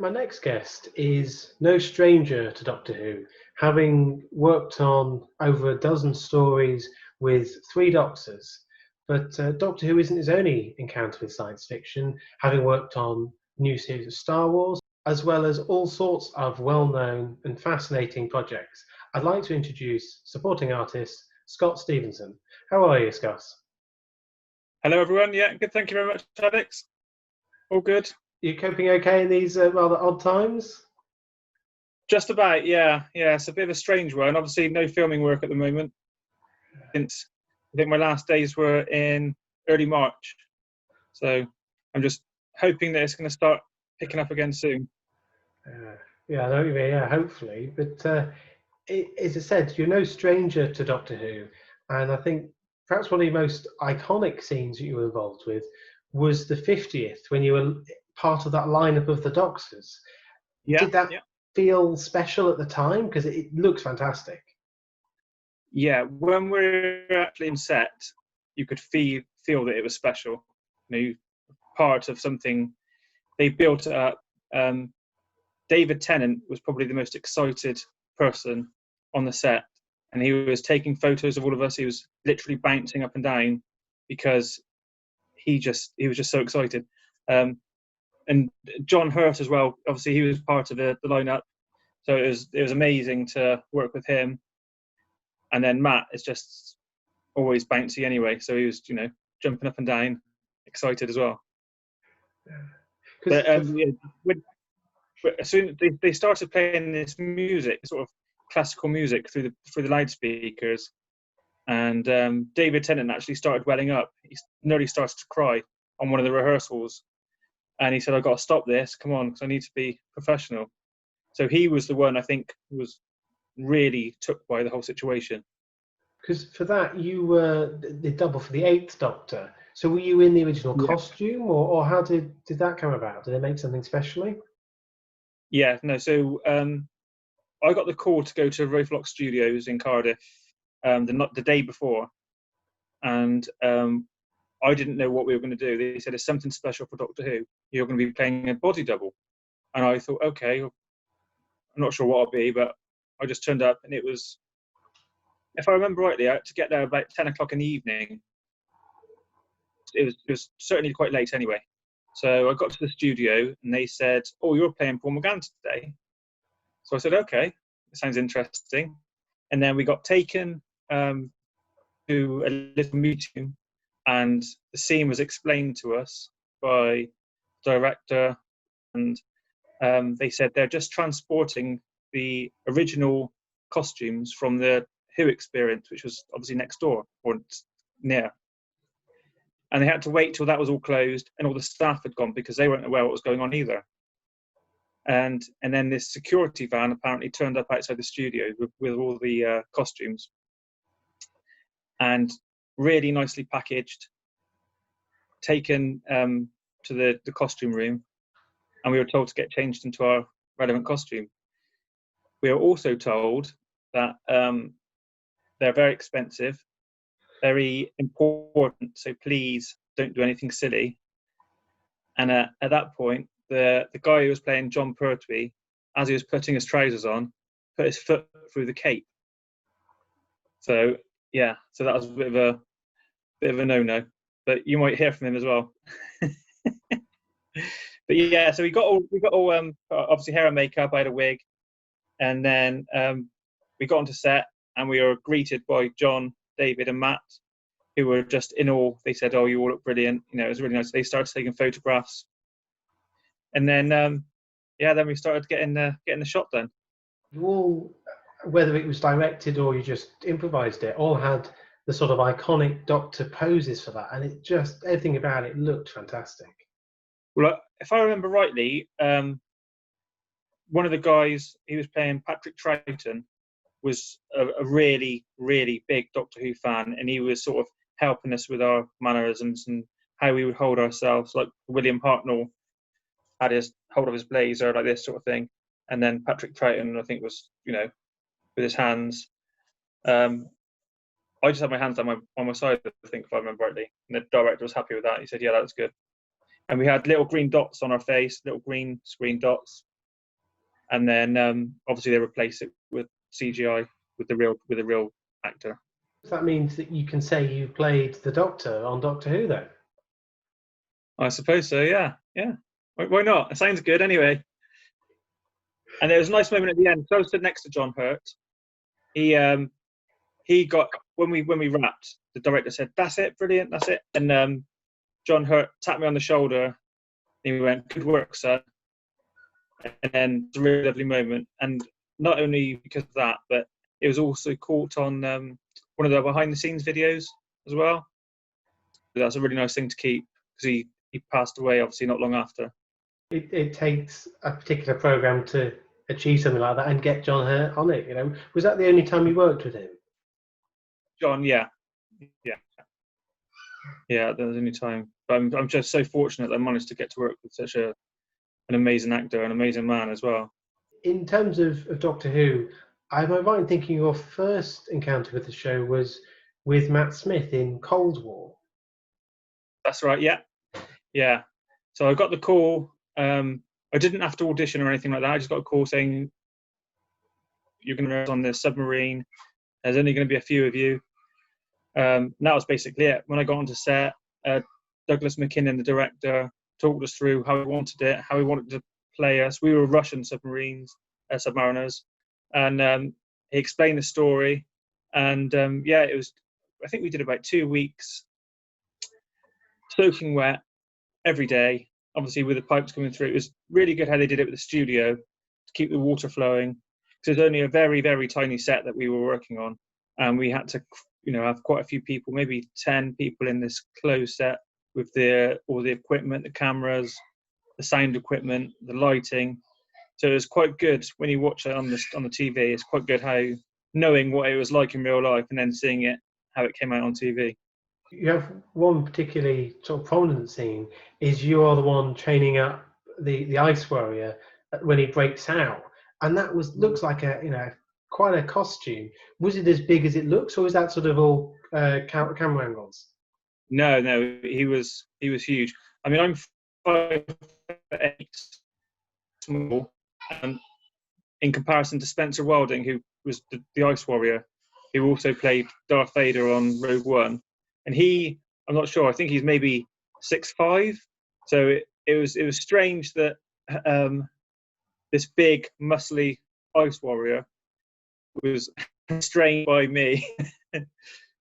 my next guest is no stranger to Doctor Who, having worked on over a dozen stories with three Doctors. But Doctor Who isn't his only encounter with science fiction, having worked on new series of Star Wars, as well as all sorts of well-known and fascinating projects. I'd like to introduce supporting artist Scott Stevenson. How are you, Scott? Hello, everyone. Yeah, good. Thank you very much, Alex. All good. You coping okay in these rather odd times? Just about, yeah. It's a bit of a strange one. Obviously, no filming work at the moment. Since I think my last days were in early March, so I'm just hoping that it's going to start picking up again soon. Yeah, I know what you mean. Yeah, hopefully. But as I said, you're no stranger to Doctor Who, and I think perhaps one of the most iconic scenes that you were involved with was the 50th, when you were part of that lineup of the Doctors. Yeah. Did that feel special at the time? Because it looks fantastic. Yeah, when we're actually in set, you could feel that it was special. You know, part of something. They built it up. David Tennant was probably the most excited person on the set, and he was taking photos of all of us. He was literally bouncing up and down because he was just so excited. And John Hurt as well. Obviously, he was part of the lineup, so it was amazing to work with him. And then Matt is just always bouncy anyway, so he was jumping up and down, excited as well. But as soon as they started playing this music, sort of classical music through the loudspeakers, and David Tennant actually started welling up. He nearly started to cry on one of the rehearsals, and he said, "I've got to stop this. Come on, because I need to be professional." So he was the one, I think, who was really took by the whole situation. Because for that, you were the double for the 8th Doctor. So were you in the original costume, or how did that come about? Did they make something specially? Yeah, no. So I got the call to go to Roflock Studios in Cardiff the day before, and I didn't know what we were going to do. They said, "It's something special for Doctor Who. You're going to be playing a body double." And I thought, okay, I'm not sure what I'll be, but I just turned up, and it was, if I remember rightly, I had to get there about 10 o'clock in the evening. It was certainly quite late anyway. So I got to the studio, and they said, "Oh, you're playing Paul McGann today." So I said, "Okay, it sounds interesting." And then we got taken to a little meeting, and the scene was explained to us by the director, and they said they're just transporting the original costumes from the Who experience, which was obviously next door or near. And they had to wait till that was all closed and all the staff had gone, because they weren't aware what was going on either. And then this security van apparently turned up outside the studio with all the costumes, and really nicely packaged, taken to the costume room, and we were told to get changed into our relevant costume. We were also told that they're very expensive, very important, so please don't do anything silly. And at that point, the guy who was playing John Pertwee, as he was putting his trousers on, put his foot through the cape. So that was a bit of a no-no. But you might hear from him as well. But yeah, so we got all obviously hair and makeup. I had a wig, and then we got onto set, and we were greeted by John, David, and Matt, who were just in awe. They said, "Oh, you all look brilliant." It was really nice. They started taking photographs, and then then we started getting the shot done. You all, whether it was directed or you just improvised it, all had the sort of iconic Doctor poses for that, and it just, everything about it looked fantastic. Well, if I remember rightly, one of the guys, he was playing Patrick Troughton, was a really, really big Doctor Who fan, and he was sort of helping us with our mannerisms and how we would hold ourselves. Like William Hartnell had his hold of his blazer like this sort of thing, and then Patrick Troughton, I think, was with his hands. I just had my hands on my side, I think, if I remember rightly, and the director was happy with that. He said, "Yeah, that's good." And we had little green dots on our face, little green screen dots, and then obviously they replace it with CGI with the real actor. That means that you can say you played the Doctor on Doctor Who, then. I suppose so. Yeah. Why not? It sounds good anyway. And there was a nice moment at the end. So I was stood next to John Hurt. He got when we wrapped. The director said, "That's it, brilliant, that's it." And John Hurt tapped me on the shoulder. And he went, "Good work, sir." And then it's a really lovely moment. And not only because of that, but it was also caught on one of the behind-the-scenes videos as well. So that's a really nice thing to keep because he passed away obviously not long after. It takes a particular program to achieve something like that and get John Hurt on it. Was that the only time you worked with him? John, yeah, that was the only time. But I'm just so fortunate that I managed to get to work with such an amazing actor, an amazing man as well. In terms of Doctor Who, am I right in thinking your first encounter with the show was with Matt Smith in Cold War? That's right. Yeah. So I got the call. I didn't have to audition or anything like that. I just got a call saying you're going to be on this submarine. There's only going to be a few of you. That was basically it. When I got onto set, Douglas McKinnon, the director, talked us through how he wanted it, how he wanted to play us. We were Russian submariners, and he explained the story. And it was. I think we did about 2 weeks, soaking wet every day. Obviously, with the pipes coming through, it was really good how they did it with the studio to keep the water flowing. Because it was only a very, very tiny set that we were working on, and we had to, have quite a few people, maybe 10 people in this closed set with all the equipment, the cameras, the sound equipment, the lighting. So it was quite good when you watch it on the TV. It's quite good how knowing what it was like in real life and then seeing it how it came out on TV. You have one particularly sort of prominent scene is you are the one training up the Ice Warrior when he breaks out, and that looks like quite a costume. Was it as big as it looks, or is that sort of all camera angles? No, he was huge. I mean, I'm 5'8", small, and in comparison to Spencer Wilding, who was the Ice Warrior, who also played Darth Vader on Rogue One, and I'm not sure. I think he's maybe 6'5". So it was strange that this big, muscly Ice Warrior was restrained by me.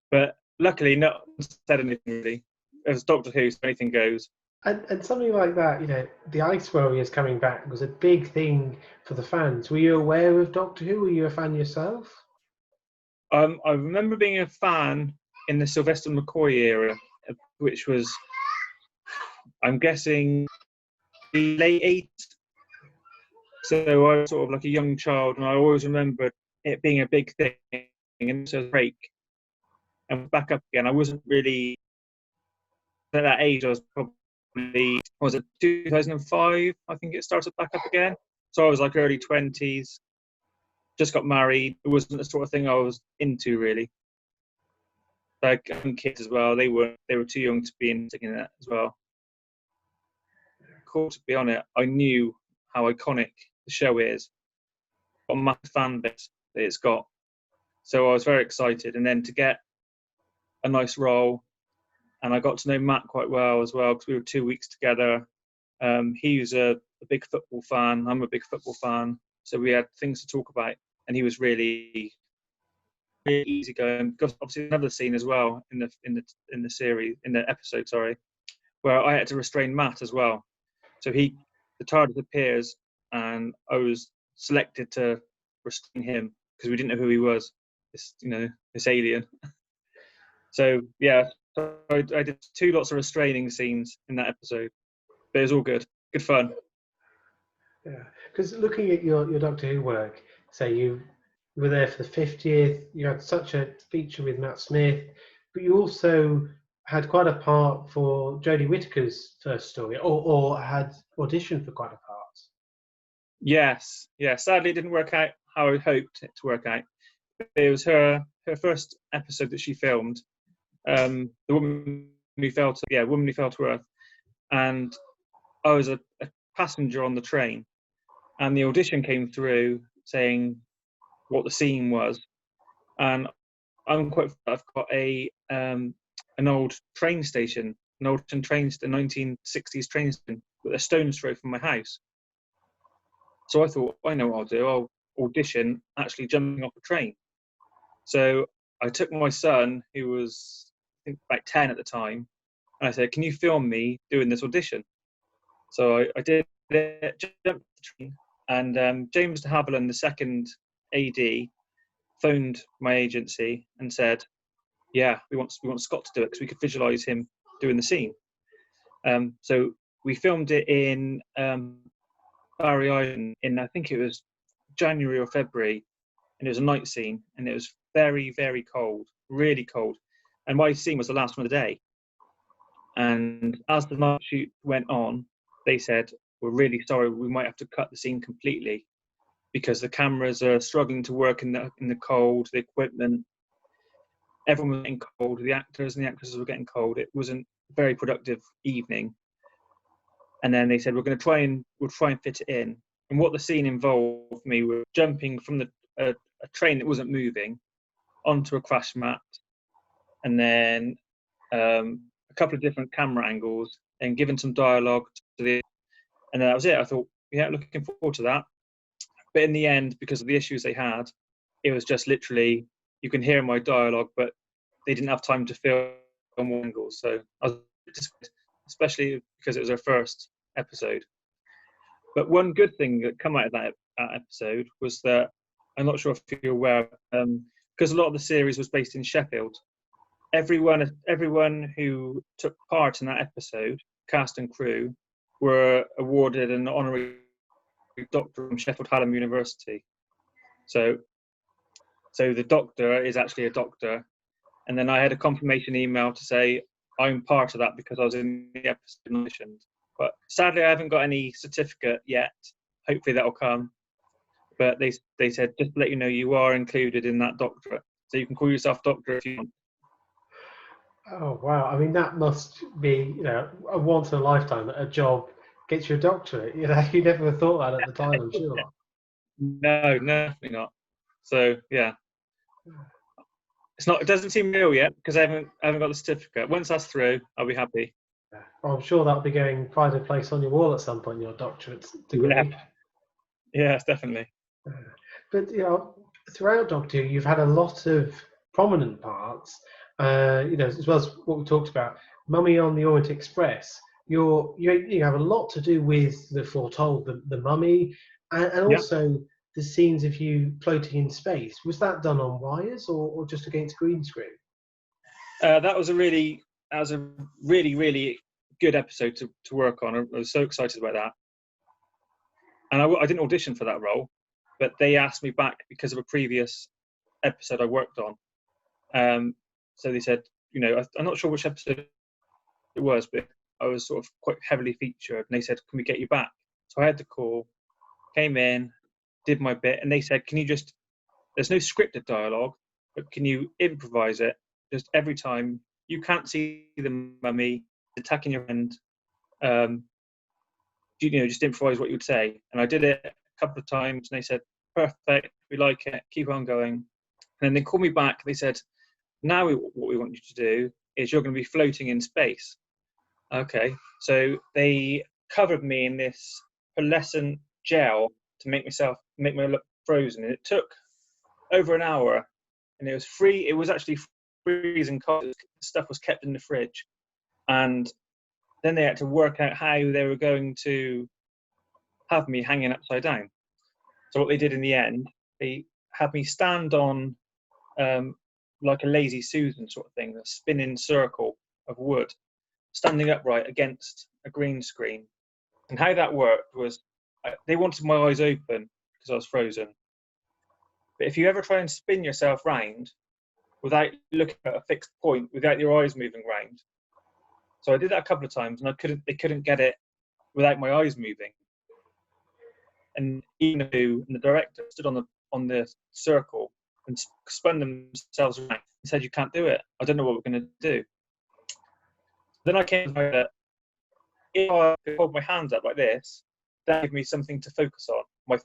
But luckily, not said anything really. As Doctor Who, so anything goes. And something like that, the Ice Warriors coming back was a big thing for the fans. Were you aware of Doctor Who? Were you a fan yourself? I remember being a fan in the Sylvester McCoy era, which was, I'm guessing, the late 80s. So I was sort of like a young child, and I always remembered it being a big thing, and so break and back up again. I wasn't really at that age. I was probably 2005. I think it started back up again. So I was like early 20s. Just got married. It wasn't the sort of thing I was into really. Like kids as well. They were too young to be into that as well. Cool to be on it. I knew how iconic the show is. What a massive fan base that it's got. So I was very excited, and then to get a nice role, and I got to know Matt quite well as well because we were 2 weeks together. He was a big football fan. I'm a big football fan, so we had things to talk about, and he was really, really easygoing. Obviously, another scene as well in the episode, where I had to restrain Matt as well. So the TARDIS appears, and I was selected to restrain him because we didn't know who he was. This alien. So yeah, I did 2 lots of restraining scenes in that episode, but it was all good fun. Yeah, because looking at your Doctor Who work, say you were there for the 50th, you had such a feature with Matt Smith, but you also had quite a part for Jodie Whittaker's first story, or had auditioned for quite a part. Yes. Sadly, it didn't work out how I hoped it to work out. It was her first episode that she filmed. The woman who fell to earth, and I was a passenger on the train, and the audition came through saying what the scene was. And I've got an old train station, an old train, the 1960s train station, with a stone's throw from my house. So I thought, I know what I'll do. I'll audition actually jumping off a train. So I took my son, who was I think about 10 at the time, and I said, "Can you film me doing this audition?" So I did it, jumped off the train, and James de Havilland, the second AD, phoned my agency and said, "Yeah, we want Scott to do it because we could visualise him doing the scene." So we filmed it in Barry Island in, I think it was January or February, and it was a night scene, and it was very, very cold, really cold. And my scene was the last one of the day. And as the night shoot went on, they said, "We're really sorry, we might have to cut the scene completely because the cameras are struggling to work in the cold, the equipment, everyone was getting cold, the actors and the actresses were getting cold. It wasn't a very productive evening." And then they said, we'll try and fit it in. And what the scene involved me was jumping from a train that wasn't moving onto a crash mat, and then a couple of different camera angles, and giving some dialogue and then that was it. I thought, yeah, looking forward to that. But in the end, because of the issues they had, it was just literally, you can hear my dialogue, but they didn't have time to film more angles. So I was disappointed, especially because it was our first episode. But one good thing that came out of that episode was that, I'm not sure if you're aware, because a lot of the series was based in Sheffield, everyone who took part in that episode, cast and crew, were awarded an honorary doctor from Sheffield Hallam University. So the doctor is actually a doctor. And then I had a confirmation email to say I'm part of that because I was in the episode mentioned. But sadly, I haven't got any certificate yet. Hopefully that'll come. But they said, just to let you know, you are included in that doctorate. So you can call yourself doctor if you want. Oh wow! I mean, that must be, a once in a lifetime that a job gets you a doctorate. You never thought that at the time, I'm sure. No, definitely not. So yeah, it doesn't seem real yet because I haven't got the certificate. Once that's through, I'll be happy. Yeah. Well, I'm sure that'll be going pride of place on your wall at some point, your doctorate degree. Yeah, definitely. But throughout Doctor Who, you've had a lot of prominent parts. As well as what we talked about, Mummy on the Orient Express. You have a lot to do with the Foretold, the Mummy, and also the scenes of you floating in space. Was that done on wires or just against green screen? That was a really really good episode to work on. I was so excited about that. And I didn't audition for that role, but they asked me back because of a previous episode I worked on. So they said, I'm not sure which episode it was, but I was sort of quite heavily featured. And they said, can we get you back? So I had the call, came in, did my bit, and they said, there's no scripted dialogue, but can you improvise it? Just every time you can't see the mummy attacking your friend, just improvise what you would say. And I did it a couple of times, and they said, perfect, we like it, keep on going. And then they called me back. They said, now what we want you to do is you're going to be floating in space. Okay, so they covered me in this pearlescent gel to make me look frozen. And it took over an hour, and it was free. It was actually freezing cold. The stuff was kept in the fridge, and then they had to work out how they were going to have me hanging upside down. So what they did in the end, they had me stand on like a lazy Susan sort of thing, a spinning circle of wood, standing upright against a green screen. And how that worked was they wanted my eyes open because I was frozen. But if you ever try and spin yourself round without looking at a fixed point, without your eyes moving round. So I did that a couple of times, and they couldn't get it without my eyes moving. And Ian and the director stood on the circle and spun themselves around and said, you can't do it. I don't know what we're going to do. Then I came to know that if I could hold my hands up like this, that gave me something to focus on. my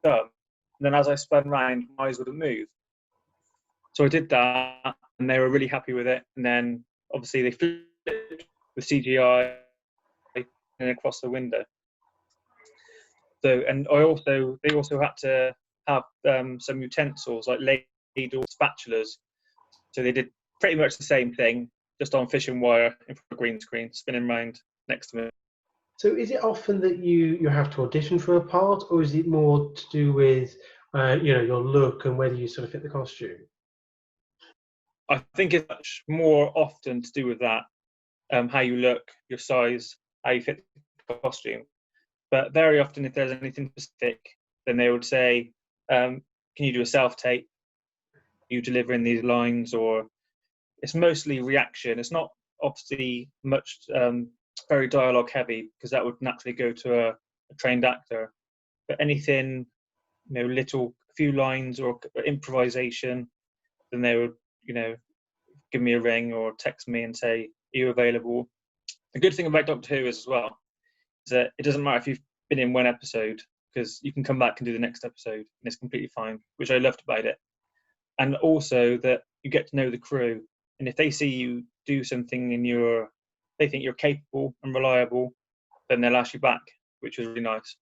thumb, and then as I spun round, my eyes wouldn't move. So I did that, and they were really happy with it. And then obviously they flipped the CGI and across the window. So, and they also had to have some utensils like ladles, spatulas. So they did pretty much the same thing, just on fishing wire in front of a green screen, spinning around next to me. So is it often that you have to audition for a part, or is it more to do with your look and whether you sort of fit the costume? I think it's much more often to do with that, how you look, your size, how you fit the costume. But very often, if there's anything specific, then they would say, can you do a self-tape? You delivering these lines, or it's mostly reaction. It's not obviously much very dialogue heavy, because that would naturally go to a trained actor. But anything, little few lines or improvisation, then they would, give me a ring or text me and say, are you available? The good thing about Doctor Who is as well, is that it doesn't matter if you've been in one episode, because you can come back and do the next episode and it's completely fine, which I loved about it. And also that you get to know the crew, and if they see you do something and they think you're capable and reliable, then they'll ask you back, which was really nice.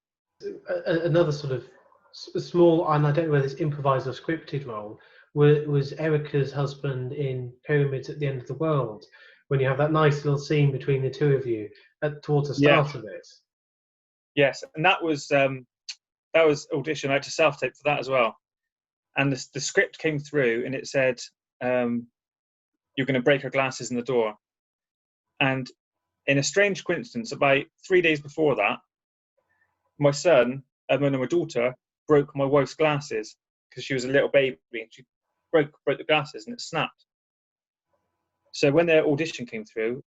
Another sort of small, and I don't know whether it's improvised or scripted role, was Erica's husband in Pyramids at the End of the World, when you have that nice little scene between the two of you towards the start of it. Yes, and that was audition. I had to self-tape for that as well. And the script came through, and it said, you're going to break her glasses in the door. And in a strange coincidence, about 3 days before that, my son and my daughter broke my wife's glasses, because she was a little baby, and she broke the glasses and it snapped. So when the audition came through,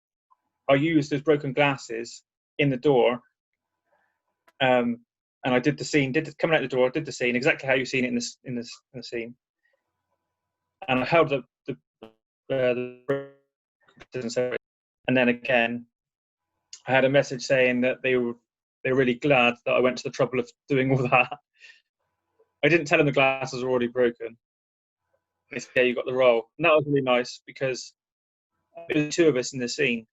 I used those broken glasses in the door, and I did the scene. Coming out the door, I did the scene exactly how you've seen it in the scene, and I held up the and then again, I had a message saying that they were really glad that I went to the trouble of doing all that. I didn't tell them the glasses were already broken. They said, yeah, you got the role. And that was really nice, because there were two of us in the scene,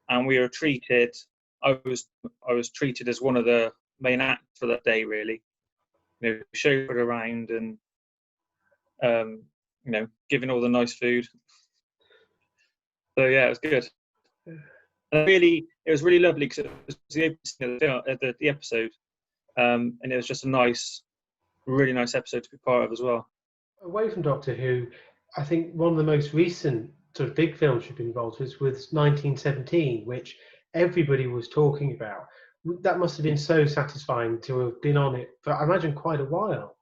and we were treated. I was treated as one of the main actors for that day, really. Chauffeured around and giving all the nice food. So yeah, it was good. And it was really lovely, because it was the opening of the episode, and it was just a really nice episode to be part of as well. Away from Doctor Who, I think one of the most recent sort of big films you've been involved with was 1917, which everybody was talking about. That must have been so satisfying to have been on it for, I imagine, quite a while.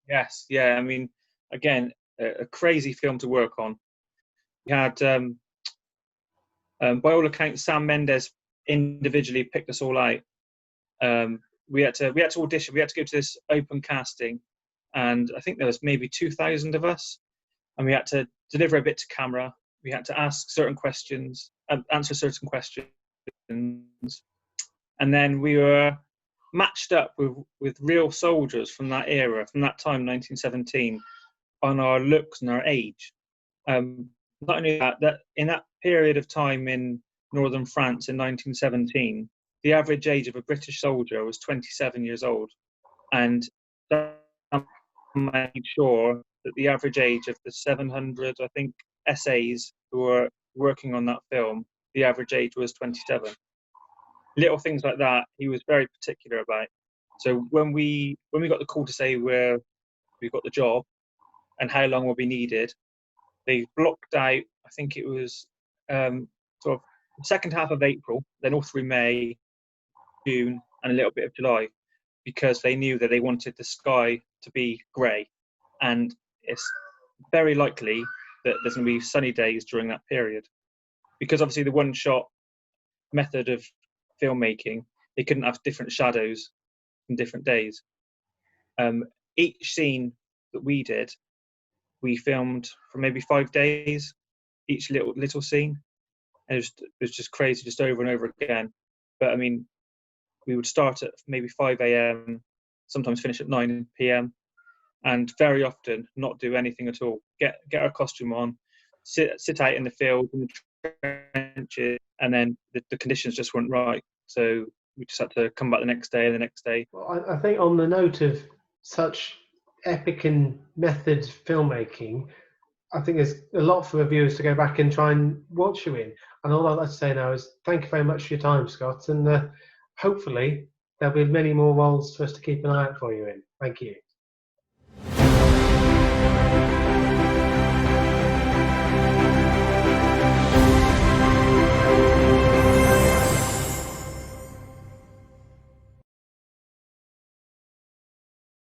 Yes, yeah. I mean, again, a crazy film to work on. We had, by all accounts, Sam Mendes individually picked us all out. We had to audition. We had to go to this open casting, and I think there was maybe 2,000 of us, and we had to deliver a bit to camera. We had to ask certain questions, answer certain questions, and then we were matched up with real soldiers from that era, from that time, 1917, on our looks and our age. Not only that in that period of time in northern France in 1917, the average age of a British soldier was 27 years old, and I made sure that the average age of the 700, I think, SAs who were working on that film, the average age was 27. Little things like that he was very particular about. So when we got the call to say where we got the job and how long will be needed, they blocked out, I think it was sort of the second half of April, then all through May, June, and a little bit of July, because they knew that they wanted the sky to be grey, and it's very likely that there's going to be sunny days during that period, because obviously the one-shot method of filmmaking, they couldn't have different shadows in different days. Each scene that we did, we filmed for maybe 5 days, each little scene, and it was just crazy, just over and over again. But I mean, we would start at maybe 5 a.m., sometimes finish at 9 p.m., and very often not do anything at all. Get our costume on, sit out in the field, in the trenches, and then the conditions just weren't right. So we just had to come back the next day and the next day. Well, I think on the note of such epic and method filmmaking, I think there's a lot for viewers to go back and try and watch you in. And all I'd like to say now is thank you very much for your time, Scott, and hopefully there'll be many more roles for us to keep an eye out for you in. Thank you.